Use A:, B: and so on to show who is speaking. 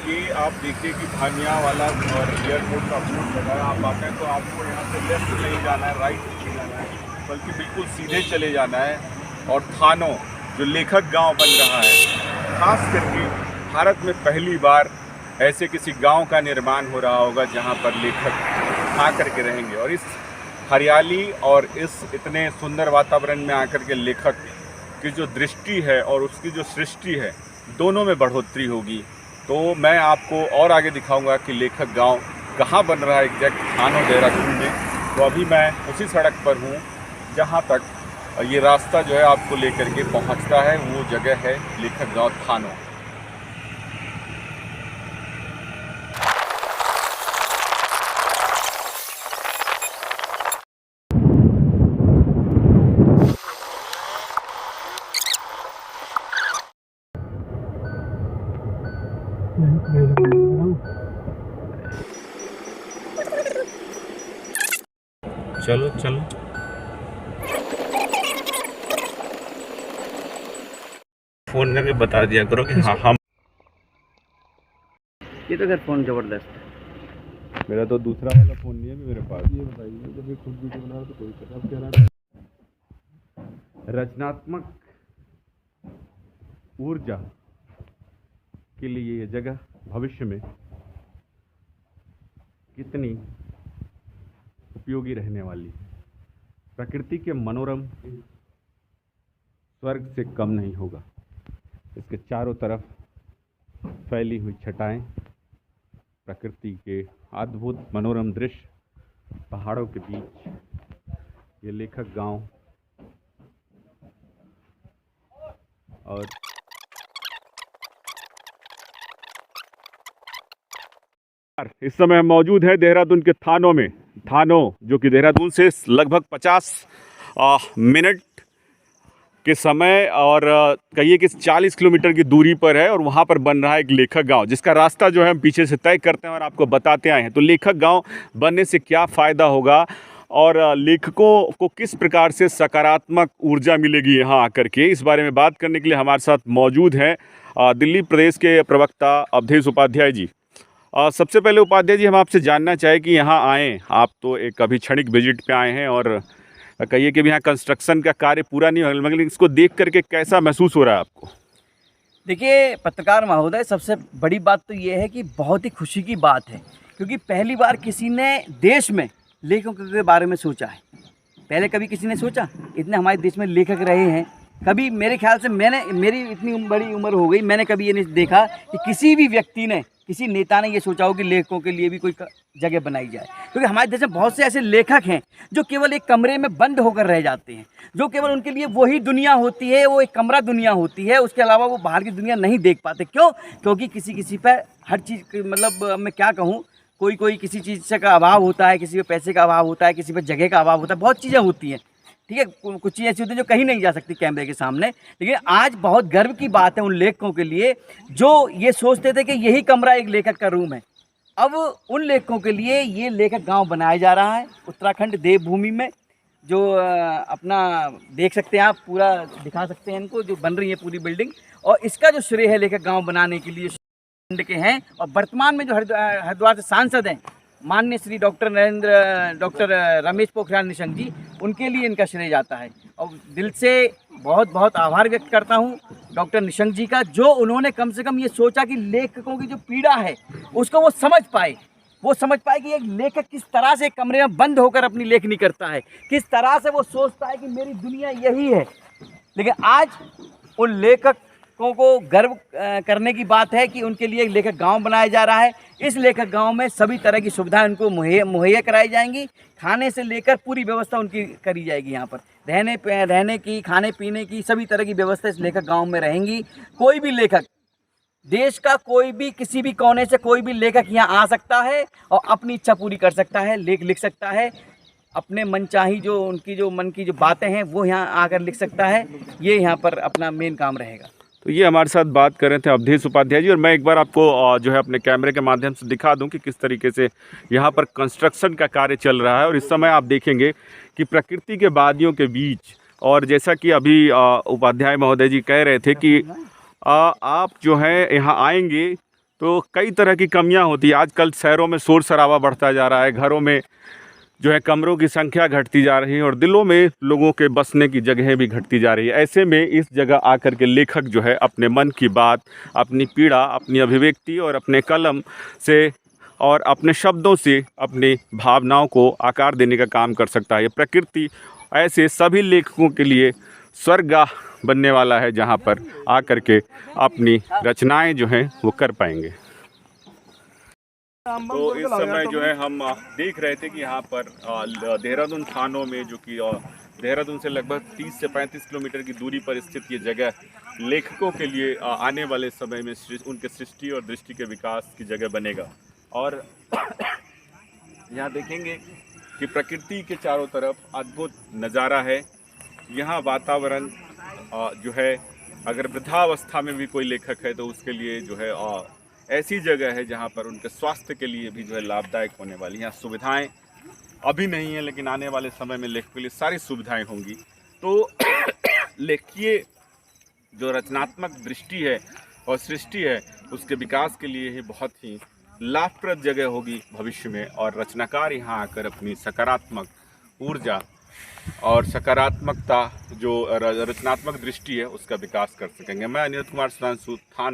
A: कि आप देखिए कि भानिया वाला और एयरपोर्ट का बोर्ड लगा है, आप आते हैं तो आपको यहाँ से लेफ्ट नहीं जाना है, राइट नहीं जाना है, बल्कि बिल्कुल सीधे चले जाना है। और थानो जो लेखक गांव बन रहा है, खास करके भारत में पहली बार ऐसे किसी गांव का निर्माण हो रहा होगा जहां पर लेखक आकर के रहेंगे। और इस हरियाली और इस इतने सुंदर वातावरण में आकर के लेखक की जो दृष्टि है और उसकी जो सृष्टि है, दोनों में बढ़ोतरी होगी। तो मैं आपको और आगे दिखाऊंगा कि लेखक गांव कहाँ बन रहा है एग्जैक्ट थानो देहरादून में। तो अभी मैं उसी सड़क पर हूँ जहाँ तक ये रास्ता जो है आपको लेकर के पहुँचता है, वो जगह है लेखक गांव थानो। चलो चलो, फोन करके बता दिया करो कि हाँ हम।
B: ये तो खैर फ़ोन ज़बरदस्त है।
A: मेरा तो दूसरा वाला फ़ोन नहीं है मेरे पास।
C: ये बताइए, जब ये खुद वीडियो बना रहा तो कोई कर, अब कह रहा है
A: रचनात्मक ऊर्जा के लिए ये जगह भविष्य में कितनी उपयोगी रहने वाली है। प्रकृति के मनोरम स्वर्ग से कम नहीं होगा। इसके चारों तरफ फैली हुई छटाएं, प्रकृति के अद्भुत मनोरम दृश्य, पहाड़ों के बीच ये लेखक गांव और इस समय हम मौजूद हैं देहरादून के थानों में। थानो जो कि देहरादून से लगभग 50 मिनट के समय और कहिए कि 40 किलोमीटर की दूरी पर है। और वहाँ पर बन रहा है एक लेखक गांव, जिसका रास्ता जो है हम पीछे से तय करते हैं और आपको बताते आए हैं। तो लेखक गांव बनने से क्या फ़ायदा होगा और लेखकों को किस प्रकार से सकारात्मक ऊर्जा मिलेगी यहाँ आकर के, इस बारे में बात करने के लिए हमारे साथ मौजूद हैं दिल्ली प्रदेश के प्रवक्ता अवधेश उपाध्याय जी। सबसे पहले उपाध्याय जी, हम आपसे जानना चाहें कि यहाँ आए आप तो एक अभी क्षणिक विजिट पे आए हैं और कहिए कि यहाँ कंस्ट्रक्शन का कार्य पूरा नहीं हो, मगर इसको देख करके कैसा महसूस हो रहा है आपको?
B: देखिए पत्रकार महोदय, सबसे बड़ी बात तो ये है कि बहुत ही खुशी की बात है, क्योंकि पहली बार किसी ने देश में लेखकों के बारे में सोचा है। पहले कभी किसी ने सोचा? इतने हमारे देश में लेखक रहे हैं, कभी मेरे ख्याल से मेरी इतनी बड़ी उम्र हो गई, मैंने कभी ये नहीं देखा कि किसी भी व्यक्ति ने, किसी नेता ने ये सोचा हो कि लेखकों के लिए भी कोई जगह बनाई जाए। क्योंकि हमारे देश में बहुत से ऐसे लेखक हैं जो केवल एक कमरे में बंद होकर रह जाते हैं, जो केवल उनके लिए वही दुनिया होती है, वो एक कमरा दुनिया होती है, उसके अलावा वो बाहर की दुनिया नहीं देख पाते। क्यों? क्योंकि किसी पर हर चीज़, मतलब मैं क्या कहूँ, कोई किसी चीज़ से का अभाव होता है, किसी पे पैसे का अभाव होता है, किसी पे जगह का अभाव होता है, बहुत चीज़ें होती हैं। ठीक है, कुछ चीज़ें ऐसी होती हैं जो कहीं नहीं जा सकती कैमरे के सामने। लेकिन आज बहुत गर्व की बात है उन लेखकों के लिए जो ये सोचते थे कि यही कमरा एक लेखक का रूम है। अब उन लेखकों के लिए ये लेखक गांव बनाया जा रहा है उत्तराखंड देवभूमि में, जो अपना देख सकते हैं आप, पूरा दिखा सकते हैं इनको, जो बन रही है पूरी बिल्डिंग। और इसका जो श्रेय है लेखक गाँव बनाने के लिए के हैं, और वर्तमान में जो हरिद्वार से सांसद हैं माननीय श्री डॉक्टर रमेश पोखरियाल निशंक जी, उनके लिए इनका श्रेय जाता है। और दिल से बहुत बहुत आभार व्यक्त करता हूँ डॉक्टर निशंक जी का, जो उन्होंने कम से कम ये सोचा कि लेखकों की जो पीड़ा है उसको वो समझ पाए कि एक लेखक किस तरह से कमरे में बंद होकर अपनी लेखनी करता है, किस तरह से वो सोचता है कि मेरी दुनिया यही है। लेकिन आज उन लेखकों को गर्व करने की बात है कि उनके लिए एक लेखक गांव बनाया जा रहा है। इस लेखक गांव में सभी तरह की सुविधाएं उनको मुहैया कराई जाएंगी। खाने से लेकर पूरी व्यवस्था उनकी करी जाएगी। यहाँ पर रहने की, खाने पीने की सभी तरह की व्यवस्था इस लेखक गांव में रहेंगी। कोई भी लेखक, देश का कोई भी, किसी भी कोने से कोई भी लेखक यहाँ आ सकता है और अपनी इच्छा पूरी कर सकता है, लेख लिख सकता है, अपने मनचाही जो उनकी जो मन की जो बातें हैं वो यहाँ आकर लिख सकता है। ये यहाँ पर अपना मेन काम रहेगा।
A: तो ये हमारे साथ बात कर रहे थे अवधेश उपाध्याय जी। और मैं एक बार आपको जो है अपने कैमरे के माध्यम से दिखा दूं कि किस तरीके से यहाँ पर कंस्ट्रक्शन का कार्य चल रहा है। और इस समय आप देखेंगे कि प्रकृति के वादियों के बीच, और जैसा कि अभी उपाध्याय महोदय जी कह रहे थे कि आप जो है यहाँ आएंगे तो कई तरह की कमियां होती है। आजकल शहरों में शोर शराबा बढ़ता जा रहा है, घरों में जो है कमरों की संख्या घटती जा रही है और दिलों में लोगों के बसने की जगहें भी घटती जा रही है। ऐसे में इस जगह आकर के लेखक जो है अपने मन की बात, अपनी पीड़ा, अपनी अभिव्यक्ति और अपने कलम से और अपने शब्दों से अपनी भावनाओं को आकार देने का काम कर सकता है। ये प्रकृति ऐसे सभी लेखकों के लिए स्वर्गगाह बनने वाला है, जहाँ पर आकर के अपनी रचनाएं जो हैं वो कर पाएंगे। तो इस समय जो है हम देख रहे थे कि यहाँ पर देहरादून थानों में, जो कि देहरादून से लगभग 30 से 35 किलोमीटर की दूरी पर स्थित ये जगह लेखकों के लिए आने वाले समय में उनके सृष्टि और दृष्टि के विकास की जगह बनेगा। और यहाँ देखेंगे कि प्रकृति के चारों तरफ अद्भुत नज़ारा है। यहाँ वातावरण जो है, अगर वृद्धावस्था में भी कोई लेखक है तो उसके लिए जो है ऐसी जगह है जहाँ पर उनके स्वास्थ्य के लिए भी जो है लाभदायक होने वाली। यहाँ सुविधाएं अभी नहीं है, लेकिन आने वाले समय में लेखकों के लिए सारी सुविधाएं होंगी। तो लेखकीय जो रचनात्मक दृष्टि है और सृष्टि है, उसके विकास के लिए ही बहुत ही लाभप्रद जगह होगी भविष्य में। और रचनाकार यहाँ आकर अपनी सकारात्मक ऊर्जा और सकारात्मकता, जो रचनात्मक दृष्टि है, उसका विकास कर सकेंगे। मैं अनिरुद्ध कुमार सुधांशु, थानो।